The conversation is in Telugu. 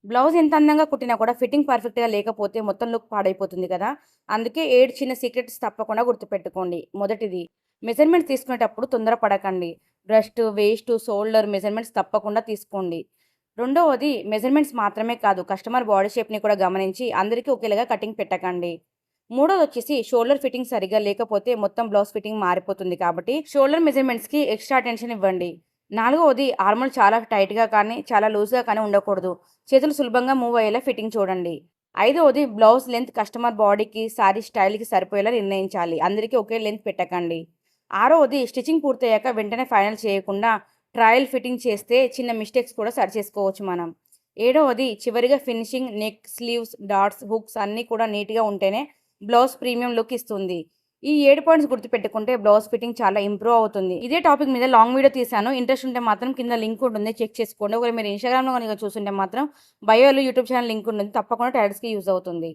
బ్లౌజ్ ఎంత అందంగా కుట్టినా కూడా ఫిట్టింగ్ పర్ఫెక్ట్‌గా లేకపోతే మొత్తం లుక్ పాడైపోతుంది కదా! అందుకే 7 చిన్న సీక్రెట్స్ తప్పకుండా గుర్తుపెట్టుకోండి. మొదటిది, మెజర్‌మెంట్స్ తీసుకునేటప్పుడు తొందర పడకండి. బ్రెస్ట్, వేస్ట్, షోల్డర్ మెజర్‌మెంట్స్ తప్పకుండా తీసుకోండి. రెండవది, మెజర్‌మెంట్స్ మాత్రమే కాదు, కస్టమర్ బాడీ షేప్‌ని కూడా గమనించి అందరికీ ఒకేలాగా కటింగ్ పెట్టకండి. మూడోదొచ్చేసి, షోల్డర్ ఫిట్టింగ్ సరిగ్గా లేకపోతే మొత్తం బ్లౌజ్ ఫిట్టింగ్ మారిపోతుంది కాబట్టి షోల్డర్ మెజర్‌మెంట్స్‌కి ఎక్స్‌ట్రా అటెన్షన్ ఇవ్వండి. నాలుగవది, ఆర్ములు చాలా టైట్‌గా కానీ, చాలా లూజ్‌గా కానీ ఉండకూడదు. చేతులు సులభంగా మూవ్ అయ్యేలా ఫిట్టింగ్ చూడండి. ఐదవది, బ్లౌజ్ లెంత్ కస్టమర్ బాడీకి, సారీ స్టైల్‌కి సరిపోయేలా నిర్ణయించాలి. అందరికీ ఒకే లెంత్ పెట్టకండి. ఆరవది, స్టిచ్చింగ్ పూర్తయ్యాక వెంటనే ఫైనల్ చేయకుండా ట్రయల్ ఫిట్టింగ్ చేస్తే చిన్న మిస్టేక్స్ కూడా సరిచేసుకోవచ్చు మనం. ఏడవది, చివరిగా finishing, neck, sleeves, dots, hooks అన్నీ కూడా నీట్‌గా ఉంటేనే బ్లౌజ్ ప్రీమియం లుక్ ఇస్తుంది. ఈ 7 పాయింట్స్ గుర్తుపెట్టుకుంటే బ్లౌజ్ ఫిట్టింగ్ చాలా ఇంప్రూవ్ అవుతుంది. ఇదే టాపిక్ మీద లాంగ్ వీడియో తీశాను. ఇంట్రెస్ట్ ఉంటే మాత్రం కింద లింక్ ఉంటుంది. చెక్ చేసుకోండి. ఒకవేళ మీరు ఇన్‌స్టాగ్రామ్‌లో గనుక చూసుంటే మాత్రం బయోలో యూట్యూబ్ ఛానల్ లింక్ ఉంటుంది. తప్పకుండా టైలర్స్‌కి యూజ్ అవుతుంది.